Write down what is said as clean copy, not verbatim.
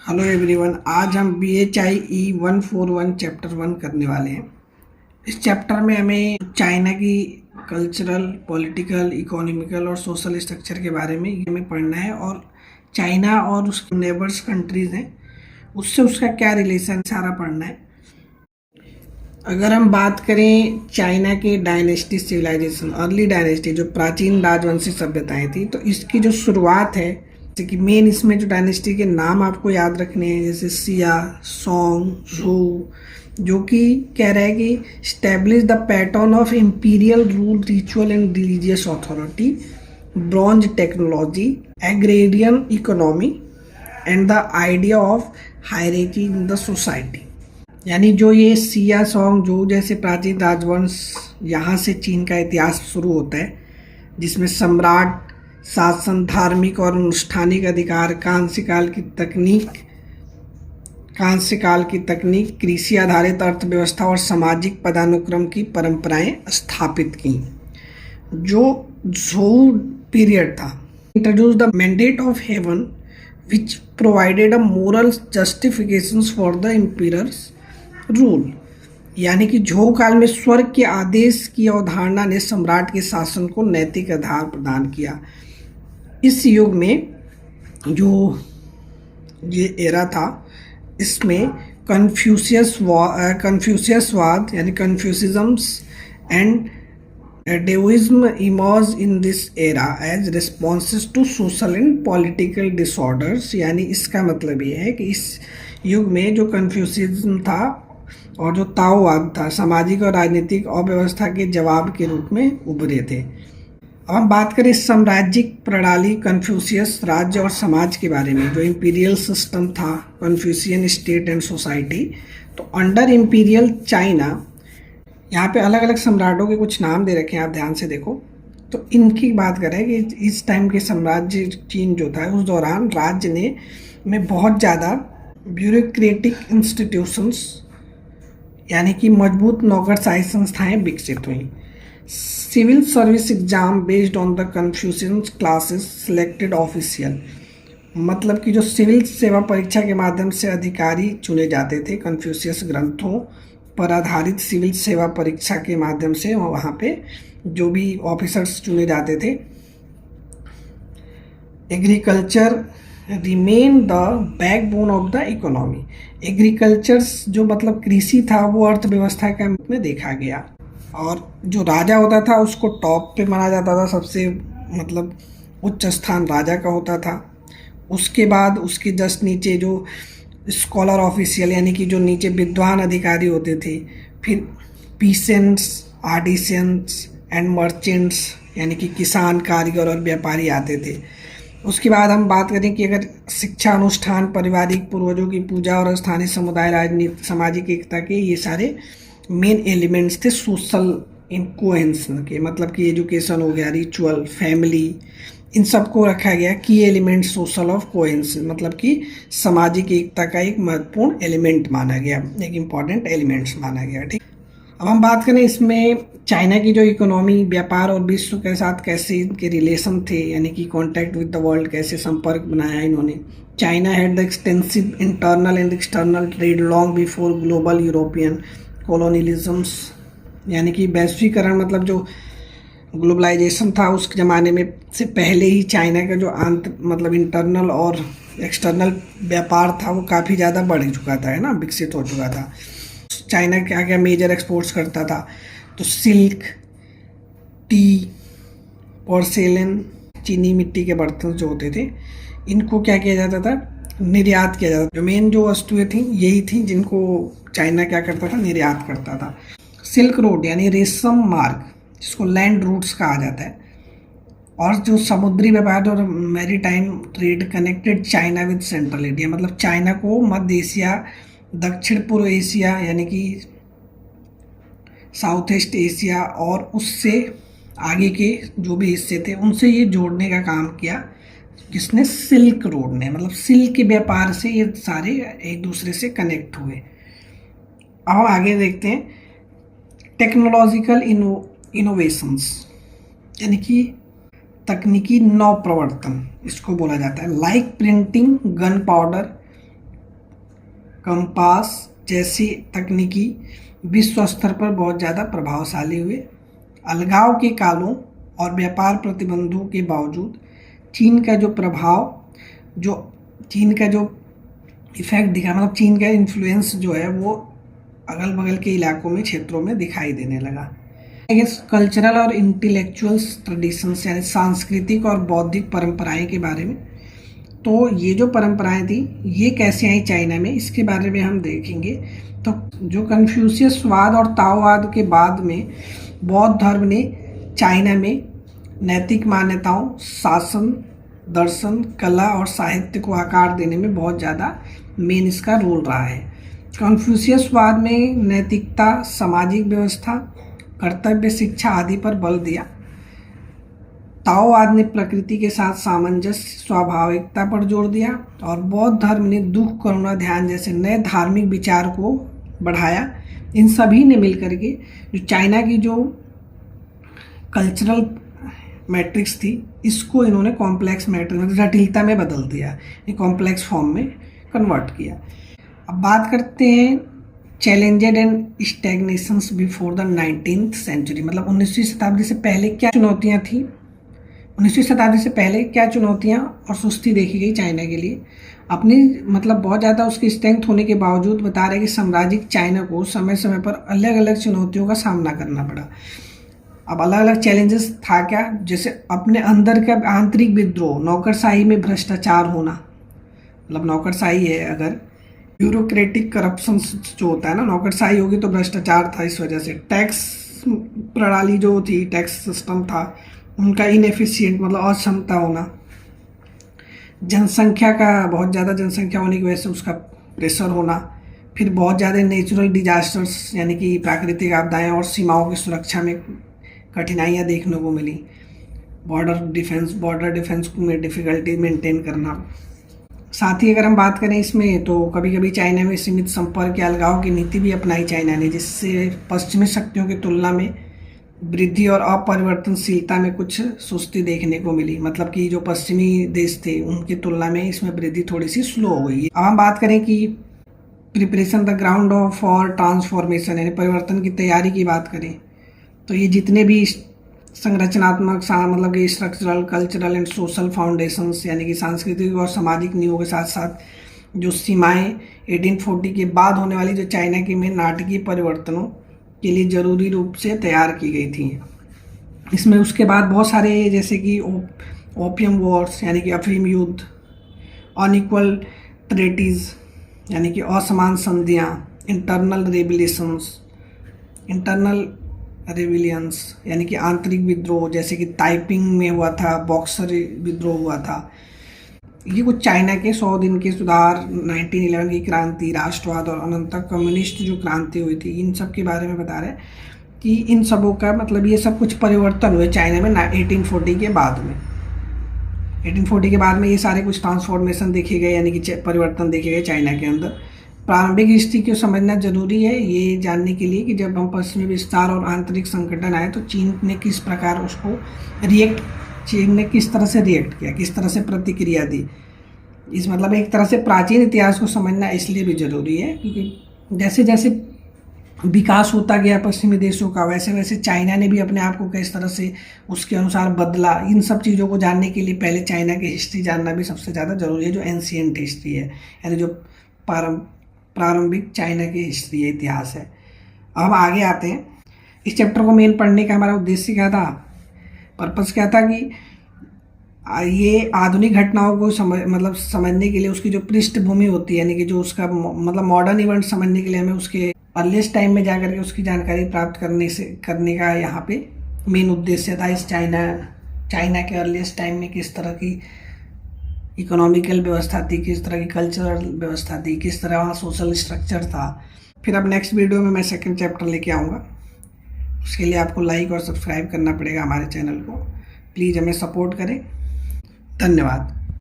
Hello everyone, आज हम BHIE 141 chapter 1 करने वाले हैं। इस चैप्टर में हमें चाइना की कल्चरल, पॉलिटिकल, इकोनॉमिकल और सोशल स्ट्रक्चर के बारे में हमें पढ़ना है और चाइना और उसके नेबर्स कंट्रीज़ हैं उससे उसका क्या रिलेशन सारा पढ़ना है। अगर हम बात करें चाइना के डायनेस्टी सिविलाइजेशन, अर्ली डायनेस्टी जो प्राचीन राजवंशी सभ्यताएं थी, तो इसकी जो शुरुआत है, जैसे कि मेन इसमें जो डायनेस्टी के नाम आपको याद रखने हैं, जैसे सिया, सोंग, जू, जो कि कह रहा है कि establish the pattern of imperial rule, ritual and religious authority, bronze technology, agrarian economy and the idea of hierarchy in the society. यानी जो ये सिया, सोंग, जो जैसे प्राचीन राजवंश, यहाँ से चीन का इतिहास शुरू होता है, जिसमें सम्राट, शासन, धार्मिक और अनुष्ठानिक अधिकार, कांस्यकाल की तकनीक, कृषि आधारित अर्थव्यवस्था और सामाजिक पदानुक्रम की परंपराएं स्थापित की। जो झोउ पीरियड था, introduce the mandate of haven which provided a moral justifications for the amperes rule. यानी कि झोउ काल में स्वर्ग के आदेश की अवधारणा ने सम्राट के शासन को नैतिक आधार प्रदान किया। इस युग में जो ये एरा था, इसमें कन्फ्यूशियसवाद यानी Confucianisms and Daoism emerge in this era as responses to social and political disorders. यानी इसका मतलब ये है कि इस युग में जो कन्फ्यूशिज्म था और जो ताओवाद था, सामाजिक और राजनीतिक अव्यवस्था के जवाब के रूप में उभरे थे। अब हम बात करें साम्राज्यिक प्रणाली, कन्फ्यूशियस राज्य और समाज के बारे में। जो इंपीरियल सिस्टम था, कन्फ्यूशियन स्टेट एंड सोसाइटी, तो अंडर इंपीरियल चाइना, यहाँ पे अलग अलग सम्राटों के कुछ नाम दे रखे हैं, आप ध्यान से देखो। तो इनकी बात करें कि इस टाइम के साम्राज्य चीन जो था, उस दौरान राज्य में बहुत ज़्यादा ब्यूरोक्रेटिक इंस्टीट्यूशंस यानी कि मजबूत नौकरशाही संस्थाएं विकसित हुई। Civil service exam based on the Confucian classes selected official, मतलब कि जो सिविल सेवा परीक्षा के माध्यम से अधिकारी चुने जाते थे, कन्फ्यूशियस ग्रंथों पर आधारित सिविल सेवा परीक्षा के माध्यम से वहाँ पे जो भी ऑफिसर्स चुने जाते थे। Agriculture remain the backbone of the economy. Agriculture जो मतलब कृषि था, वो अर्थव्यवस्था के रूप में देखा गया। और जो राजा होता था उसको टॉप पे माना जाता था, सबसे मतलब उच्च स्थान राजा का होता था। उसके बाद उसके जस्ट नीचे जो स्कॉलर ऑफिशियल यानी कि जो नीचे विद्वान अधिकारी होते थे, फिर पीसेंट्स, आर्टिसंस एंड मर्चेंट्स यानी कि किसान, कारीगर और व्यापारी आते थे। उसके बाद हम बात करें कि अगर शिक्षा अनुष्ठान, पारिवारिक पूर्वजों की पूजा और स्थानीय समुदाय, राजनीति, सामाजिक एकता के ये सारे मेन एलिमेंट्स थे सोशल कोहेंशन के। मतलब कि एजुकेशन हो गया, रिचुअल, फैमिली, इन सबको रखा गया की एलिमेंट सोशल ऑफ कोहेंशन, मतलब कि सामाजिक एकता का एक महत्वपूर्ण एलिमेंट माना गया, एक इम्पॉर्टेंट एलिमेंट्स माना गया। ठीक, अब हम बात करें इसमें चाइना की जो इकोनॉमी, व्यापार और विश्व के साथ कैसे इनके रिलेशन थे, यानी कि कॉन्टैक्ट विद द वर्ल्ड, कैसे संपर्क बनाया इन्होंने। China had the extensive internal and external trade long before global European colonialisms, यानी कि वैश्वीकरण मतलब जो ग्लोबलाइजेशन था उस ज़माने में से पहले ही चाइना का जो मतलब इंटरनल और एक्सटर्नल व्यापार था वो काफ़ी ज़्यादा बढ़ चुका था, है ना, विकसित हो चुका था। चाइना क्या क्या मेजर एक्सपोर्ट्स करता था, तो सिल्क, टी, पोर्सेलेन, चीनी मिट्टी के बर्तन जो होते थे, इनको क्या किया जाता था, निर्यात किया जाता था। जो मेन जो वस्तुएं थी यही थी जिनको चाइना क्या करता था, निर्यात करता था। सिल्क रोड यानी रेशम मार्ग, जिसको लैंड रूट्स कहा जाता है, और जो समुद्री व्यापार और maritime trade connected China with central Asia, मतलब चाइना को मध्य एशिया, दक्षिण पूर्व एशिया यानी कि साउथ ईस्ट एशिया और उससे आगे के जो भी हिस्से थे उनसे ये जोड़ने का काम किया, किसने, सिल्क रोड ने। मतलब सिल्क के व्यापार से ये सारे एक दूसरे से कनेक्ट हुए। अब आगे देखते हैं टेक्नोलॉजिकल इनोवेशंस, यानी कि तकनीकी नव प्रवर्तन इसको बोला जाता है। Like printing, gun powder, compass जैसी तकनीकी विश्व स्तर पर बहुत ज़्यादा प्रभावशाली हुए। अलगाव के कालों और व्यापार प्रतिबंधों के बावजूद चीन का जो इफेक्ट दिखा, मतलब चीन का इन्फ्लुएंस जो है वो अगल बगल के इलाकों में, क्षेत्रों में दिखाई देने लगा। कल्चरल और इंटेलेक्चुअल्स ट्रेडिशंस यानी सांस्कृतिक और बौद्धिक परंपराएं के बारे में, तो ये जो परंपराएं थी ये कैसे आई चाइना में, इसके बारे में हम देखेंगे। तो जो कन्फ्यूशियसवाद और ताओवाद के बाद में बौद्ध धर्म ने चाइना में नैतिक मान्यताओं, शासन, दर्शन, कला और साहित्य को आकार देने में बहुत ज़्यादा मेन इसका रोल रहा है। कन्फ्यूशियसवाद में नैतिकता, सामाजिक व्यवस्था, कर्तव्य, शिक्षा आदि पर बल दिया। ताओवाद ने प्रकृति के साथ सामंजस्य, स्वाभाविकता पर जोर दिया और बौद्ध धर्म ने दुख, करुणा, ध्यान जैसे नए धार्मिक विचार को बढ़ाया। इन सभी ने मिलकर के जो चाइना की जो कल्चरल मैट्रिक्स थी इसको इन्होंने कॉम्प्लेक्स मैट्रिक्स, जटिलता में बदल दिया, कॉम्प्लेक्स फॉर्म में कन्वर्ट किया। अब बात करते हैं challenged and stagnations before the 19th century, मतलब 19वीं शताब्दी से पहले क्या चुनौतियां थी, 19वीं शताब्दी से पहले क्या चुनौतियां और सुस्ती देखी गई चाइना के लिए। अपनी मतलब बहुत ज़्यादा उसकी स्ट्रेंथ होने के बावजूद बता रहे कि साम्राज्यिक चाइना को समय समय पर अलग अलग चुनौतियों का सामना करना पड़ा। अब अलग अलग चैलेंजेस था क्या, जैसे अपने अंदर का आंतरिक विद्रोह, नौकरशाही में भ्रष्टाचार होना, मतलब नौकरशाही है अगर, ब्यूरोक्रेटिक करप्शन जो होता है ना, नौकरशाही होगी तो भ्रष्टाचार था, इस वजह से टैक्स प्रणाली जो थी, टैक्स सिस्टम था उनका इनएफिशिएंट, मतलब अक्षमता होना, जनसंख्या का बहुत ज़्यादा जनसंख्या होने की वजह से उसका प्रेशर होना, फिर बहुत ज़्यादा नेचुरल डिजास्टर्स यानी कि प्राकृतिक आपदाएं और सीमाओं की सुरक्षा में कठिनाइयाँ देखने को मिली, बॉर्डर डिफेंस में डिफ़िकल्टी मेंटेन करना। साथ ही अगर हम बात करें इसमें तो कभी कभी चाइना में सीमित संपर्क या अलगाव की नीति भी अपनाई चाइना ने, जिससे पश्चिमी शक्तियों की तुलना में वृद्धि और अपरिवर्तनशीलता में कुछ सुस्ती देखने को मिली। मतलब कि जो पश्चिमी देश थे उनकी तुलना में इसमें वृद्धि थोड़ी सी स्लो हो गई। अब हम बात करें कि preparation the ground of for transformation यानी परिवर्तन की तैयारी की बात करें तो ये जितने भी संरचनात्मक मतलब कि structural, cultural and social foundations यानी कि सांस्कृतिक और सामाजिक नींवों के साथ साथ जो सीमाएं 1840 के बाद होने वाली जो चाइना की में नाटकीय परिवर्तनों के लिए जरूरी रूप से तैयार की गई थी। इसमें उसके बाद बहुत सारे जैसे कि ओपियम वॉर्स यानी कि अफीम युद्ध, अनइक्वल ट्रेटीज यानी कि असमान संधियाँ, इंटरनल रेविलियंस यानी कि आंतरिक विद्रोह, जैसे कि ताइपिंग में हुआ था, बॉक्सर विद्रोह हुआ था। ये कुछ चाइना के 100 दिन के सुधार, 1911 की क्रांति, राष्ट्रवाद और अनंतर कम्युनिस्ट जो क्रांति हुई थी, इन सब के बारे में बता रहे हैं कि इन सबों का मतलब ये सब कुछ परिवर्तन हुए चाइना में 1840 के बाद में। 1840 के बाद में ये सारे कुछ ट्रांसफॉर्मेशन देखे गए यानी कि परिवर्तन देखे गए चाइना के अंदर। प्रारंभिक हिस्ट्री को समझना जरूरी है ये जानने के लिए कि जब हम पश्चिमी विस्तार और आंतरिक संकटन आए तो चीन ने किस तरह से रिएक्ट किया, किस तरह से प्रतिक्रिया दी। इस मतलब एक तरह से प्राचीन इतिहास को समझना इसलिए भी जरूरी है क्योंकि जैसे जैसे विकास होता गया पश्चिमी देशों का, वैसे वैसे चाइना ने भी अपने आप को किस तरह से उसके अनुसार बदला। इन सब चीज़ों को जानने के लिए पहले चाइना की हिस्ट्री जानना भी सबसे ज़्यादा जरूरी है, जो एंशिएंट हिस्ट्री है यानी जो प्रारंभिक चाइना की हिस्ट्री है, इतिहास है। अब हम आगे आते हैं। इस चैप्टर को मेन पढ़ने का हमारा उद्देश्य क्या था, पर्पस क्या था कि ये आधुनिक घटनाओं को समझने के लिए उसकी जो पृष्ठभूमि होती है यानी कि जो उसका मतलब मॉडर्न इवेंट समझने के लिए हमें उसके अर्लीस्ट टाइम में जाकर के उसकी जानकारी प्राप्त करने का यहाँ पे मेन उद्देश्य था। इस चाइना के अर्लीस्ट टाइम में किस तरह की इकोनॉमिकल व्यवस्था थी, किस तरह की कल्चरल व्यवस्था थी, किस तरह वहाँ सोशल स्ट्रक्चर था। फिर अब नेक्स्ट वीडियो में मैं सेकंड चैप्टर लेके आऊँगा। उसके लिए आपको लाइक और सब्सक्राइब करना पड़ेगा हमारे चैनल को। प्लीज़ हमें सपोर्ट करें। धन्यवाद।